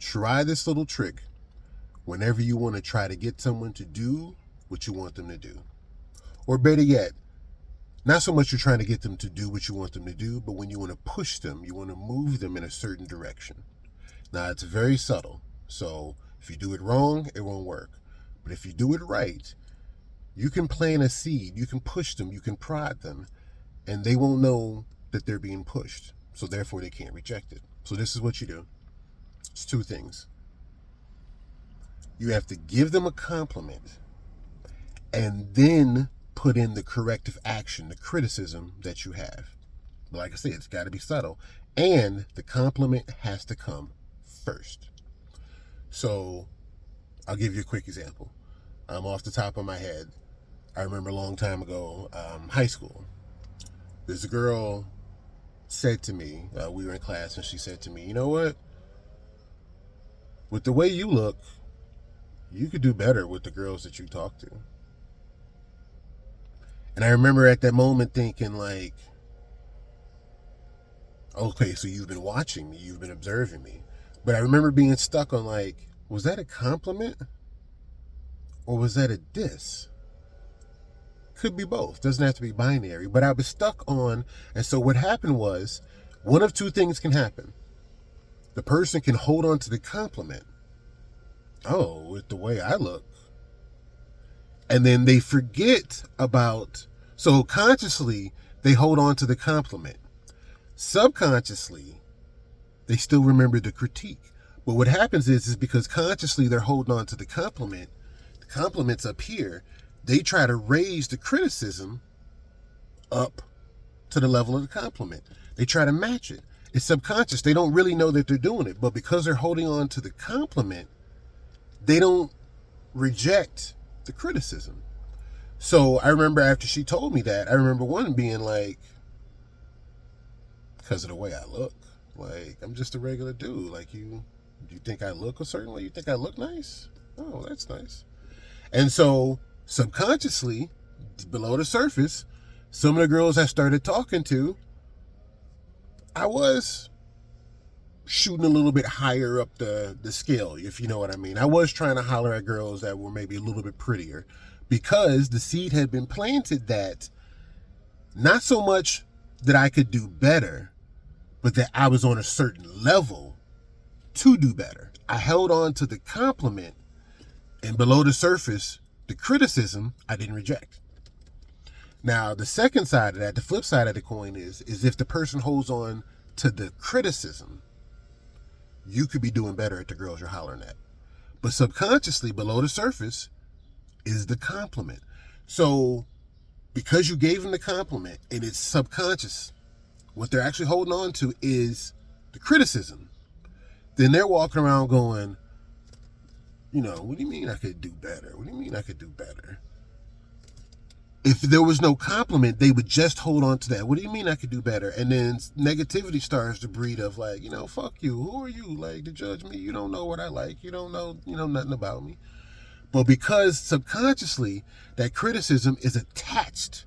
Try this little trick whenever you want to try to get someone to do what you want them to do. Or better yet, not so much you're trying to get them to do what you want them to do, but when you want to push them, you want to move them in a certain direction. Now, it's very subtle. So if you do it wrong, it won't work. But if you do it right, you can plant a seed, you can push them, you can prod them, and they won't know that they're being pushed. So therefore, they can't reject it. So this is what you do. It's two things. You have to give them a compliment and then put in the corrective action, the criticism that you have. But like I said, it's got to be subtle. And the compliment has to come first. So I'll give you a quick example. Off the top of my head, I remember a long time ago, high school. There's a girl said to me, we were in class, and she said to me, you know what? With the way you look, you could do better with the girls that you talk to. And I remember at that moment thinking like, okay, so you've been watching me, you've been observing me. But I remember being stuck on like, was that a compliment? Or was that a diss? Could be both. Doesn't have to be binary. But I was stuck on, and so what happened was, one of two things can happen. The person can hold on to the compliment. Oh, with the way I look. And then they forget about, so consciously, they hold on to the compliment. Subconsciously, they still remember the critique. But what happens is because consciously they're holding on to the compliment's up here, they try to raise the criticism up to the level of the compliment. They try to match it. It's subconscious. They don't really know that they're doing it, but because they're holding on to the compliment, they don't reject the criticism. So I remember after she told me that, I remember one being like, because of the way I look, like I'm just a regular dude. Like you think I look a certain way? You think I look nice? Oh, that's nice. And so subconsciously, below the surface, some of the girls I started talking to, I was shooting a little bit higher up the scale, if you know what I mean. I was trying to holler at girls that were maybe a little bit prettier because the seed had been planted that not so much that I could do better, but that I was on a certain level to do better. I held on to the compliment, and below the surface, the criticism, I didn't reject. Now, the second side of that, the flip side of the coin is if the person holds on to the criticism, you could be doing better at the girls you're hollering at. But subconsciously, below the surface, is the compliment. So, because you gave them the compliment, and it's subconscious, what they're actually holding on to is the criticism. Then they're walking around going, you know, what do you mean I could do better? What do you mean I could do better? If there was no compliment, they would just hold on to that. What do you mean I could do better? And then negativity starts to breed of like, you know, fuck you. Who are you like to judge me? You don't know what I like. You don't know, nothing about me. But because subconsciously that criticism is attached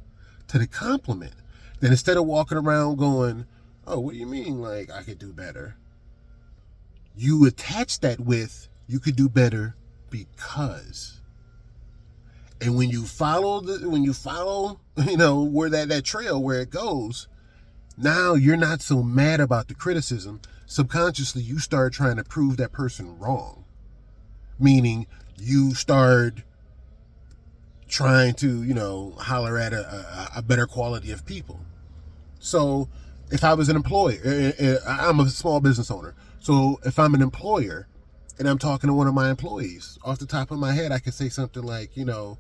to the compliment, then instead of walking around going, oh, what do you mean like I could do better? You attach that with, you could do better because. And when you follow, where that trail, where it goes, now you're not so mad about the criticism. Subconsciously, you start trying to prove that person wrong. Meaning you start trying to, holler at a better quality of people. So if I was an employer, I'm a small business owner. So if I'm an employer and I'm talking to one of my employees, off the top of my head, I could say something like, you know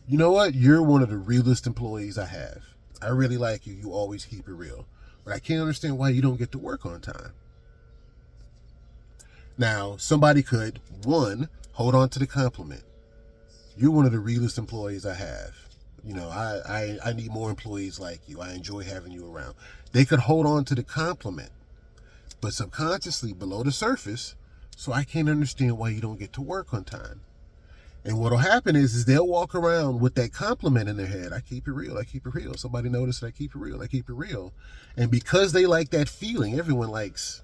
what? You're one of the realest employees I have. I really like you. You always keep it real. But I can't understand why you don't get to work on time. Now, somebody could, one, hold on to the compliment. You're one of the realest employees I have. I need more employees like you. I enjoy having you around. They could hold on to the compliment, but subconsciously below the surface, so I can't understand why you don't get to work on time. And what'll happen is they'll walk around with that compliment in their head. I keep it real. I keep it real. Somebody noticed that I keep it real. I keep it real. And because they like that feeling, everyone likes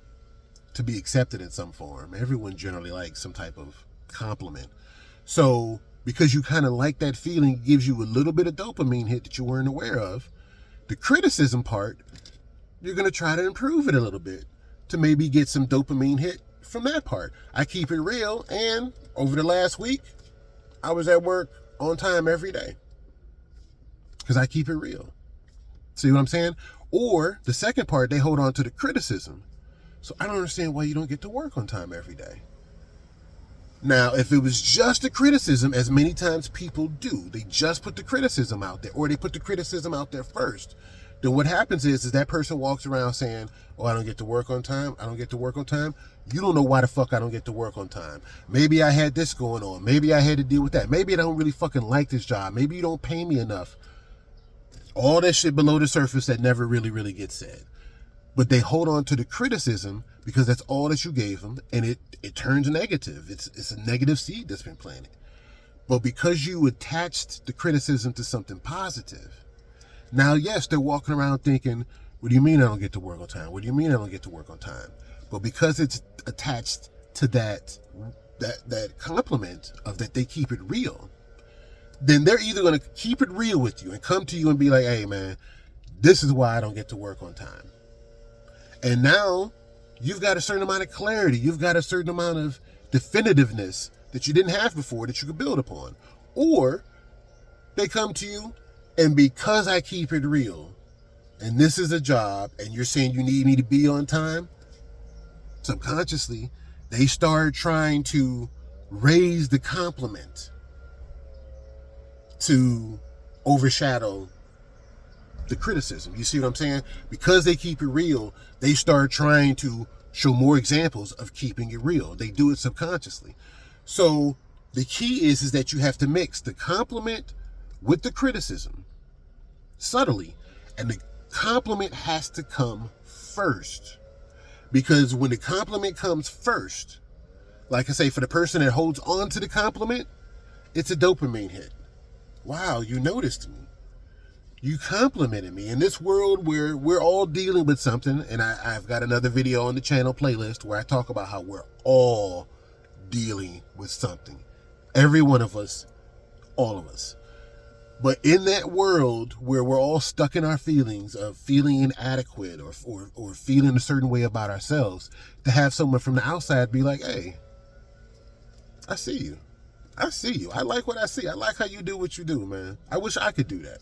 to be accepted in some form. Everyone generally likes some type of compliment. So because you kind of like that feeling, it gives you a little bit of dopamine hit that you weren't aware of. The criticism part, you're going to try to improve it a little bit to maybe get some dopamine hit from that part. I keep it real, and over the last week, I was at work on time every day because I keep it real. See what I'm saying? Or the second part, they hold on to the criticism. So I don't understand why you don't get to work on time every day. Now, if it was just the criticism, as many times people do, they just put the criticism out there, or they put the criticism out there first, then what happens is that person walks around saying, oh, I don't get to work on time. I don't get to work on time. You don't know why the fuck I don't get to work on time. Maybe I had this going on. Maybe I had to deal with that. Maybe I don't really fucking like this job. Maybe you don't pay me enough. All that shit below the surface that never really gets said. But they hold on to the criticism because that's all that you gave them, and it turns negative. It's a negative seed that's been planted. But because you attached the criticism to something positive, now, yes, they're walking around thinking, what do you mean I don't get to work on time? What do you mean I don't get to work on time? But because it's attached to that compliment of that they keep it real, then they're either going to keep it real with you and come to you and be like, hey, man, this is why I don't get to work on time. And now you've got a certain amount of clarity. You've got a certain amount of definitiveness that you didn't have before that you could build upon. Or they come to you, and because I keep it real, and this is a job, and you're saying you need me to be on time, subconsciously, they start trying to raise the compliment to overshadow the criticism. You see what I'm saying? Because they keep it real, they start trying to show more examples of keeping it real. They do it subconsciously. So the key is that you have to mix the compliment with the criticism subtly, and the compliment has to come first. Because when the compliment comes first, like I say, for the person that holds on to the compliment, it's a dopamine hit. Wow, you noticed me. You complimented me. In this world where we're all dealing with something, and I've got another video on the channel playlist where I talk about how we're all dealing with something. Every one of us, all of us. But in that world where we're all stuck in our feelings of feeling inadequate or feeling a certain way about ourselves, to have someone from the outside be like, hey, I see you. I see you. I like what I see. I like how you do what you do, man. I wish I could do that.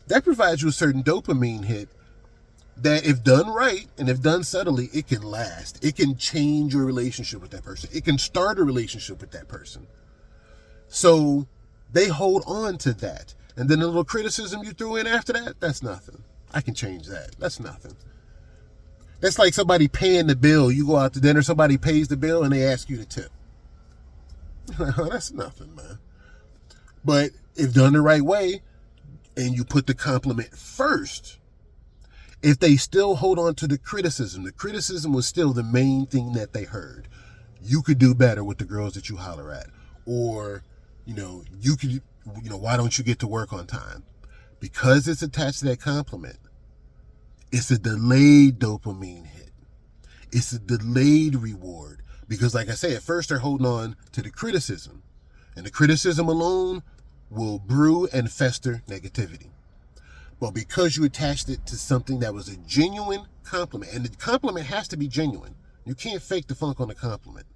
That provides you a certain dopamine hit that, if done right and if done subtly, it can last. It can change your relationship with that person. It can start a relationship with that person. So they hold on to that. And then the little criticism you threw in after that, that's nothing. I can change that. That's nothing. That's like somebody paying the bill. You go out to dinner, somebody pays the bill, and they ask you to tip. That's nothing, man. But if done the right way, and you put the compliment first, if they still hold on to the criticism was still the main thing that they heard. You could do better with the girls that you holler at. Or, you could, why don't you get to work on time? Because it's attached to that compliment, it's a delayed dopamine hit. It's a delayed reward. Because like I say, at first they're holding on to the criticism. And the criticism alone will brew and fester negativity. But because you attached it to something that was a genuine compliment, and the compliment has to be genuine. You can't fake the funk on the compliment.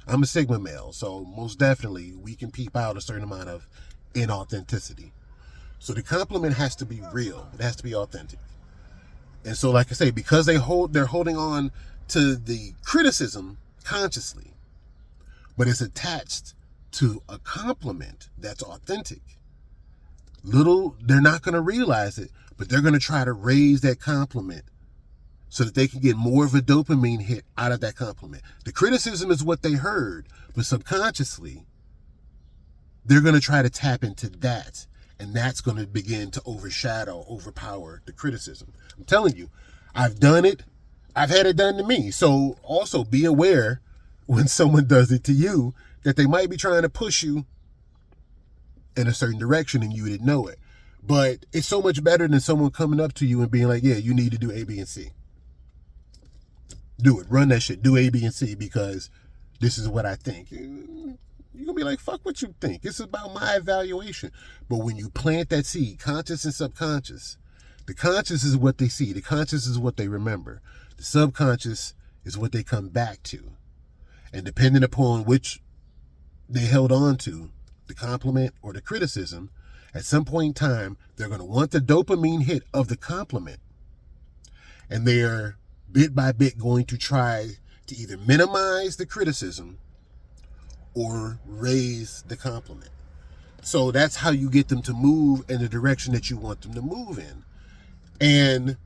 I'm a Sigma male, so most definitely we can peep out a certain amount of inauthenticity. So the compliment has to be real. It has to be authentic. And so, like I say, because they're holding on to the criticism consciously, but it's attached to a compliment that's authentic. They're not going to realize it, but they're going to try to raise that compliment so that they can get more of a dopamine hit out of that compliment. The criticism is what they heard, but subconsciously, they're going to try to tap into that, and that's going to begin to overpower the criticism. I'm telling you, I've done it. I've had it done to me. So also be aware when someone does it to you that they might be trying to push you in a certain direction and you didn't know it. But it's so much better than someone coming up to you and being like, yeah, you need to do A, B, and C. Do it. Run that shit. Do A, B, and C because this is what I think. You're going to be like, fuck what you think. It's about my evaluation. But when you plant that seed, conscious and subconscious, the conscious is what they see. The conscious is what they remember. The subconscious is what they come back to. And depending upon which they held on to, the compliment or the criticism, at some point in time, they're going to want the dopamine hit of the compliment. And they're bit by bit going to try to either minimize the criticism or raise the compliment. So that's how you get them to move in the direction that you want them to move in.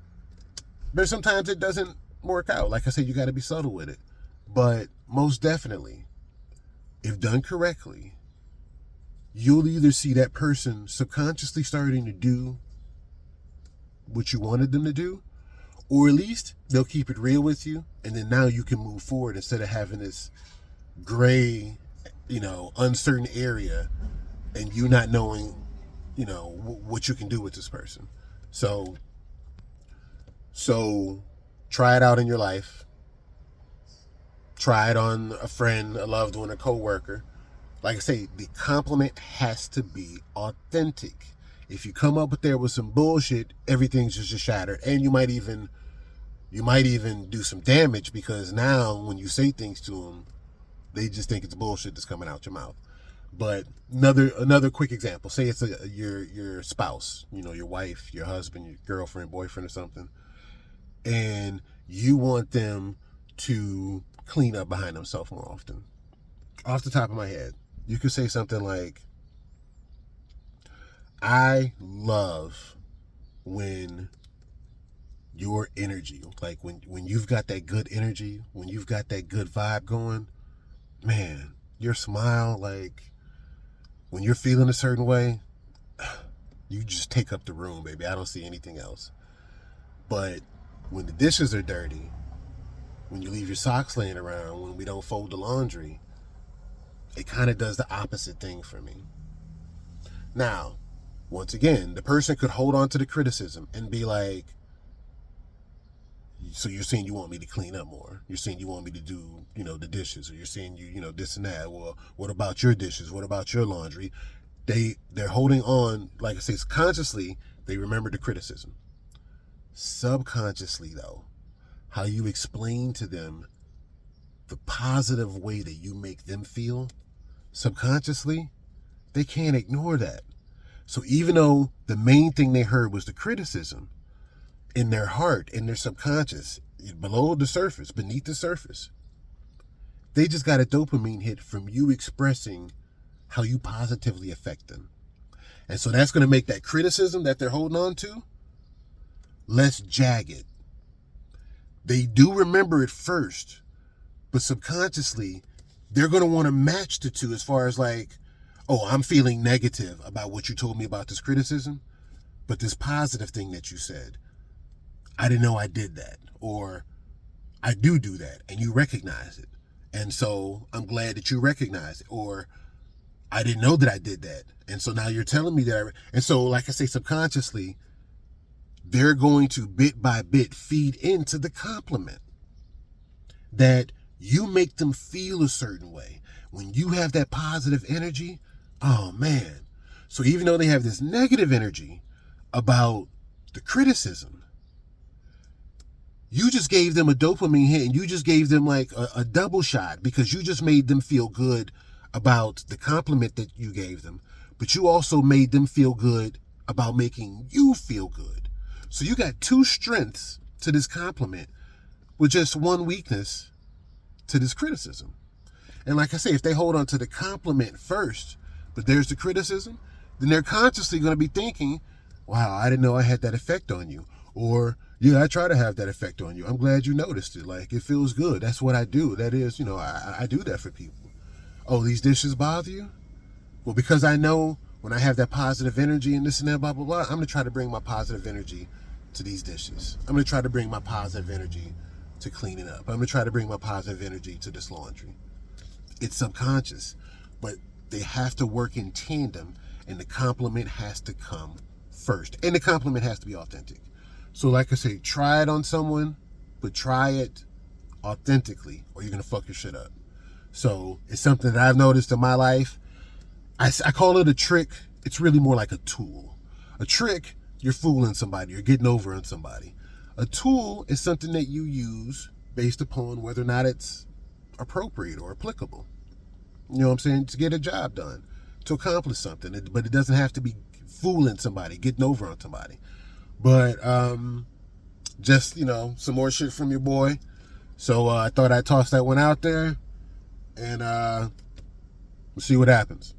But sometimes it doesn't work out. Like I said, you got to be subtle with it. But most definitely, if done correctly, you'll either see that person subconsciously starting to do what you wanted them to do, or at least they'll keep it real with you, and then now you can move forward instead of having this gray, uncertain area and you not knowing, what you can do with this person. So try it out in your life. Try it on a friend, a loved one, a coworker. Like I say, the compliment has to be authentic. If you come up with some bullshit, everything's just shattered. And you might even do some damage because now when you say things to them, they just think it's bullshit that's coming out your mouth. But another quick example. Say it's your spouse, your wife, your husband, your girlfriend, boyfriend or something. And you want them to clean up behind themselves more often. Off the top of my head, you could say something like, I love when your energy, like when you've got that good energy, when you've got that good vibe going, man, your smile, like when you're feeling a certain way, you just take up the room, baby. I don't see anything else. But when the dishes are dirty, when you leave your socks laying around, when we don't fold the laundry, it kind of does the opposite thing for me. Now, once again, the person could hold on to the criticism and be like, so you're saying you want me to clean up more. You're saying you want me to do, the dishes, or you're saying this and that. Well, what about your dishes? What about your laundry? They're holding on, like I say, consciously, they remember the criticism. Subconsciously, though, how you explain to them the positive way that you make them feel, subconsciously, they can't ignore that. So even though the main thing they heard was the criticism, in their heart, in their subconscious, below the surface, beneath the surface, they just got a dopamine hit from you expressing how you positively affect them. And so that's going to make that criticism that they're holding on to less jagged. They do remember it first, but subconsciously, they're going to want to match the two as far as like, oh, I'm feeling negative about what you told me about this criticism, but this positive thing that you said, I didn't know I did that, or I do that, and you recognize it. And so I'm glad that you recognize it, or I didn't know that I did that. And so now you're telling me that. And so, like I say, subconsciously, they're going to bit by bit feed into the compliment that you make them feel a certain way. When you have that positive energy, oh man. So even though they have this negative energy about the criticism, you just gave them a dopamine hit, and you just gave them like a double shot because you just made them feel good about the compliment that you gave them, but you also made them feel good about making you feel good. So you got two strengths to this compliment with just one weakness to this criticism. And like I say, if they hold on to the compliment first, but there's the criticism, then they're consciously going to be thinking, wow, I didn't know I had that effect on you. Or, yeah, I try to have that effect on you. I'm glad you noticed it. Like, it feels good. That's what I do. That is, I do that for people. Oh, these dishes bother you? Well, because I know when I have that positive energy and this and that, blah, blah, blah, I'm going to try to bring my positive energy to these dishes. I'm going to try to bring my positive energy to cleaning up. I'm going to try to bring my positive energy to this laundry. It's subconscious, but they have to work in tandem, and the compliment has to come first. And the compliment has to be authentic. So like I say, try it on someone, but try it authentically, or you're gonna fuck your shit up. So it's something that I've noticed in my life. I call it a trick. It's really more like a tool. A trick, you're fooling somebody, you're getting over on somebody. A tool is something that you use based upon whether or not it's appropriate or applicable. You know what I'm saying? To get a job done, to accomplish something. But it doesn't have to be fooling somebody, getting over on somebody. But just, some more shit from your boy. So I thought I'd toss that one out there, and we'll see what happens.